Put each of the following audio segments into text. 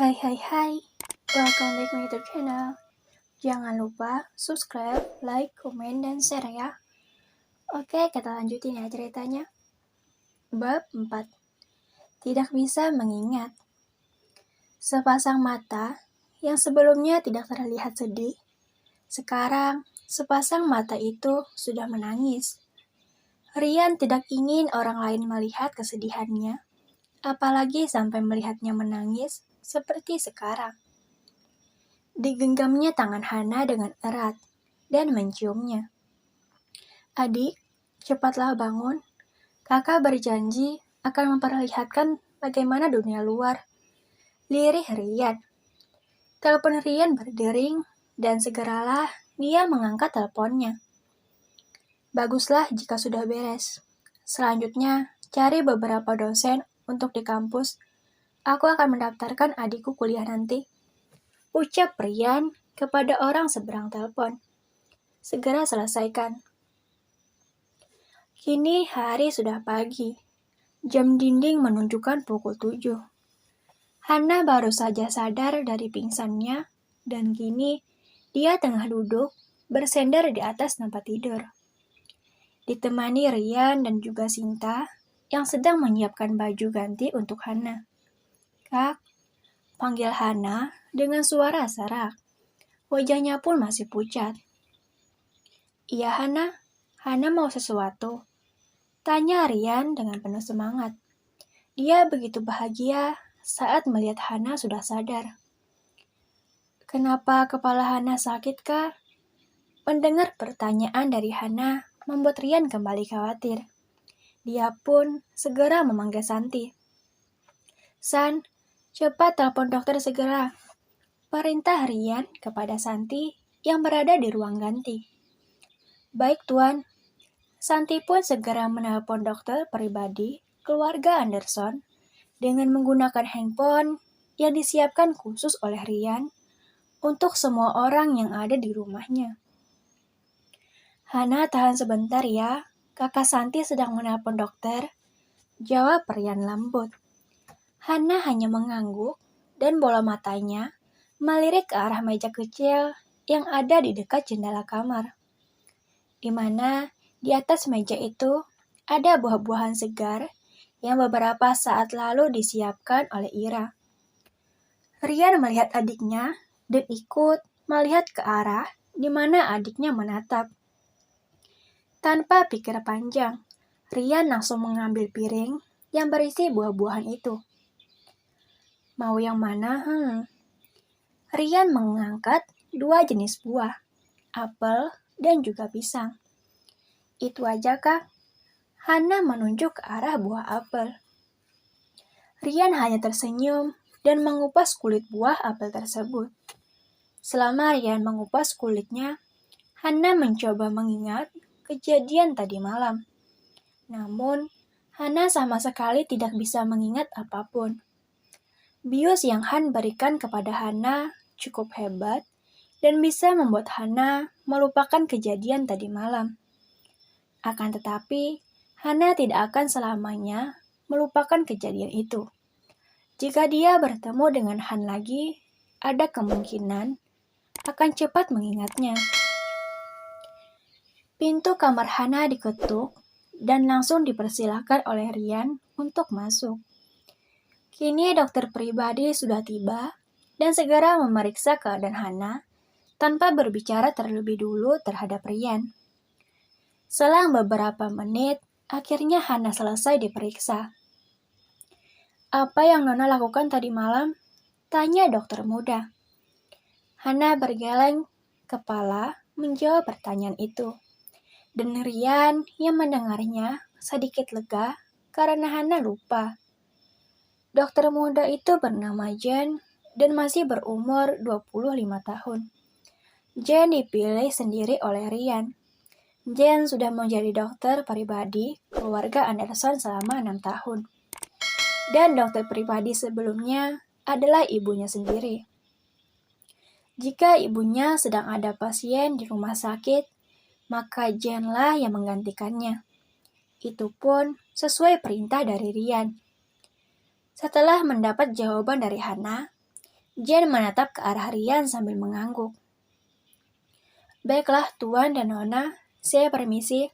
Hai hai hai, welcome back my YouTube channel. Jangan lupa subscribe, like, komen, dan share ya. Oke, kita lanjutin ya ceritanya. Bab 4. Tidak bisa mengingat. Sepasang mata yang sebelumnya tidak terlihat sedih, sekarang sepasang mata itu sudah menangis. Rian tidak ingin orang lain melihat kesedihannya, apalagi sampai melihatnya menangis seperti sekarang. Digenggamnya tangan Hana dengan erat dan menciumnya. Adik, cepatlah bangun. Kakak berjanji akan memperlihatkan bagaimana dunia luar. Lirih Rian. Telepon Rian berdering dan segeralah dia mengangkat teleponnya. Baguslah jika sudah beres. Selanjutnya, cari beberapa dosen untuk di kampus. Aku akan mendaftarkan adikku kuliah nanti. Ucap Rian kepada orang seberang telepon. Segera selesaikan. Kini hari sudah pagi. Jam dinding menunjukkan pukul 7. Hana baru saja sadar dari pingsannya dan kini dia tengah duduk bersender di atas tempat tidur. Ditemani Rian dan juga Sinta yang sedang menyiapkan baju ganti untuk Hana. Kak, panggil Hana dengan suara serak. Wajahnya pun masih pucat. Iya Hana, Hana mau sesuatu? Tanya Rian dengan penuh semangat. Dia begitu bahagia saat melihat Hana sudah sadar. Kenapa kepala Hana sakit kah? Mendengar pertanyaan dari Hana membuat Rian kembali khawatir. Dia pun segera memanggil Santi. San, cepat telepon dokter segera. Perintah Rian kepada Santi yang berada di ruang ganti. Baik tuan. Santi pun segera menelpon dokter pribadi keluarga Anderson dengan menggunakan handphone yang disiapkan khusus oleh Rian untuk semua orang yang ada di rumahnya. Hana tahan sebentar ya, kakak Santi sedang menelpon dokter, jawab Rian lembut. Hana hanya mengangguk dan bola matanya melirik ke arah meja kecil yang ada di dekat jendela kamar. Di mana di atas meja itu ada buah-buahan segar yang beberapa saat lalu disiapkan oleh Ira. Rian melihat adiknya dan ikut melihat ke arah di mana adiknya menatap. Tanpa pikir panjang, Rian langsung mengambil piring yang berisi buah-buahan itu. Mau yang mana? Rian mengangkat 2 jenis buah, apel dan juga pisang. Itu aja kak? Hana menunjuk ke arah buah apel. Rian hanya tersenyum dan mengupas kulit buah apel tersebut. Selama Rian mengupas kulitnya, Hana mencoba mengingat kejadian tadi malam. Namun, Hana sama sekali tidak bisa mengingat apapun. Bius yang Han berikan kepada Hana cukup hebat dan bisa membuat Hana melupakan kejadian tadi malam. Akan tetapi, Hana tidak akan selamanya melupakan kejadian itu. Jika dia bertemu dengan Han lagi, ada kemungkinan akan cepat mengingatnya. Pintu kamar Hana diketuk dan langsung dipersilahkan oleh Rian untuk masuk. Kini dokter pribadi sudah tiba dan segera memeriksa keadaan Hana tanpa berbicara terlebih dulu terhadap Rian. Selang beberapa menit, akhirnya Hana selesai diperiksa. Apa yang Nona lakukan tadi malam? Tanya dokter muda. Hana bergeleng kepala menjawab pertanyaan itu. Dan Rian yang mendengarnya sedikit lega karena Hana lupa. Dokter muda itu bernama Jen dan masih berumur 25 tahun. Jen dipilih sendiri oleh Rian. Jen sudah menjadi dokter pribadi keluarga Anderson selama 6 tahun. Dan dokter pribadi sebelumnya adalah ibunya sendiri. Jika ibunya sedang ada pasien di rumah sakit, maka Jenlah yang menggantikannya. Itu pun sesuai perintah dari Rian. Setelah mendapat jawaban dari Hana, Jen menatap ke arah Rian sambil mengangguk. "Baiklah Tuan dan Nona, saya permisi,"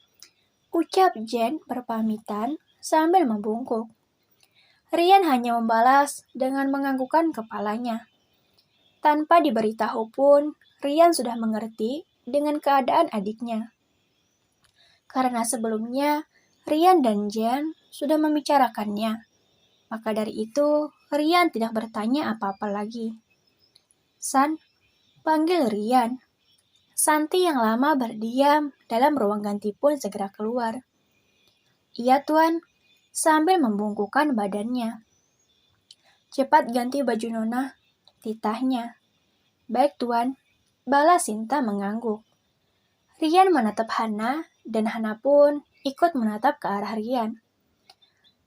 ucap Jen berpamitan sambil membungkuk. Rian hanya membalas dengan menganggukkan kepalanya. Tanpa diberitahu pun, Rian sudah mengerti dengan keadaan adiknya. Karena sebelumnya, Rian dan Jen sudah membicarakannya. Maka dari itu, Rian tidak bertanya apa-apa lagi. "San," panggil Rian. Santi yang lama berdiam dalam ruang ganti pun segera keluar. "Iya Tuan," sambil membungkukkan badannya. "Cepat ganti baju Nona," titahnya. "Baik Tuan," balas Sinta mengangguk. Rian menatap Hana, dan Hana pun ikut menatap ke arah Rian.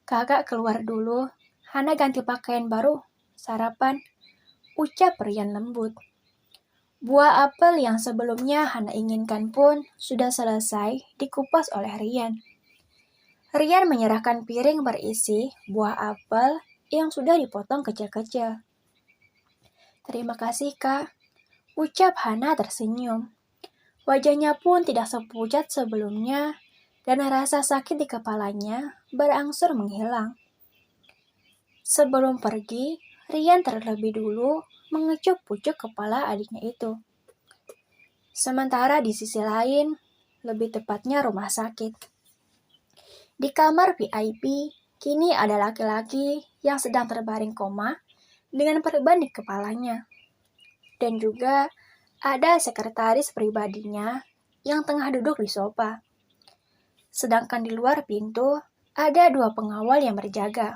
"Kakak keluar dulu, Hana ganti pakaian baru, sarapan," ucap Rian lembut. Buah apel yang sebelumnya Hana inginkan pun sudah selesai dikupas oleh Rian. Rian menyerahkan piring berisi buah apel yang sudah dipotong kecil-kecil. "Terima kasih Kak," ucap Hana tersenyum. Wajahnya pun tidak sepucat sebelumnya, dan rasa sakit di kepalanya berangsur menghilang. Sebelum pergi, Rian terlebih dulu mengecup pucuk kepala adiknya itu. Sementara di sisi lain, lebih tepatnya rumah sakit. Di kamar VIP, kini ada laki-laki yang sedang terbaring koma dengan perban di kepalanya. Dan juga ada sekretaris pribadinya yang tengah duduk di sofa. Sedangkan di luar pintu, ada 2 pengawal yang berjaga.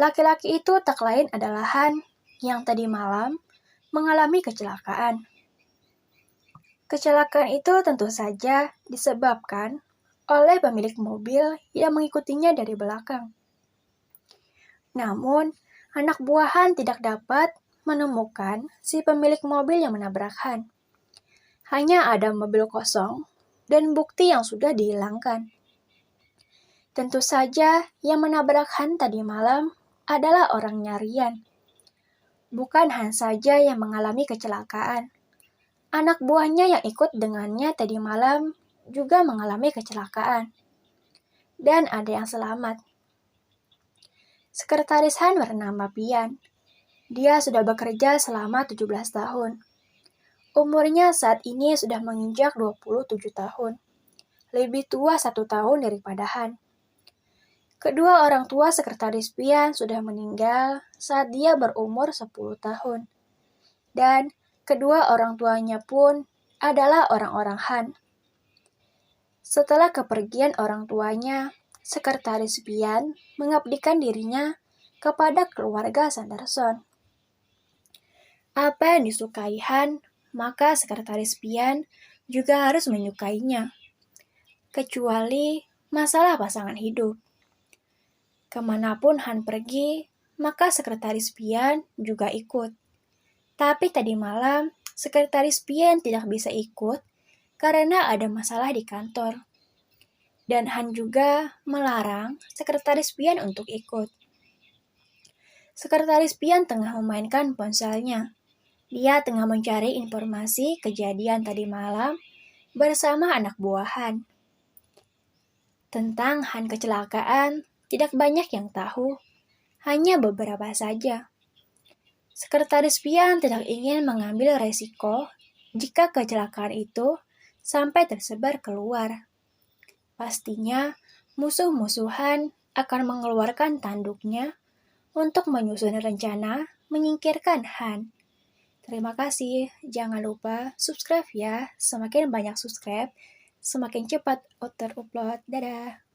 Laki-laki itu tak lain adalah Han yang tadi malam mengalami kecelakaan. Kecelakaan itu tentu saja disebabkan oleh pemilik mobil yang mengikutinya dari belakang. Namun, anak buah Han tidak dapat menemukan si pemilik mobil yang menabrak Han. Hanya ada mobil kosong dan bukti yang sudah dihilangkan. Tentu saja yang menabrak Han tadi malam adalah orangnya Rian. Bukan Han saja yang mengalami kecelakaan. Anak buahnya yang ikut dengannya tadi malam juga mengalami kecelakaan. Dan ada yang selamat. Sekretaris Han bernama Pian. Dia sudah bekerja selama 17 tahun. Umurnya saat ini sudah menginjak 27 tahun. Lebih tua 1 tahun daripada Han. Kedua orang tua sekretaris Pian sudah meninggal saat dia berumur 10 tahun. Dan kedua orang tuanya pun adalah orang-orang Han. Setelah kepergian orang tuanya, sekretaris Pian mengabdikan dirinya kepada keluarga Sanderson. Apa yang disukai Han, maka sekretaris Pian juga harus menyukainya. Kecuali masalah pasangan hidup. Kemanapun Han pergi, maka sekretaris Pian juga ikut. Tapi tadi malam, sekretaris Pian tidak bisa ikut karena ada masalah di kantor. Dan Han juga melarang sekretaris Pian untuk ikut. Sekretaris Pian tengah memainkan ponselnya. Dia tengah mencari informasi kejadian tadi malam bersama anak buah Han. Tentang Han kecelakaan, tidak banyak yang tahu, hanya beberapa saja. Sekretaris Pian tidak ingin mengambil resiko jika kecelakaan itu sampai tersebar keluar. Pastinya, musuh-musuhan akan mengeluarkan tanduknya untuk menyusun rencana menyingkirkan Han. Terima kasih, jangan lupa subscribe ya. Semakin banyak subscribe, semakin cepat upload. Dadah!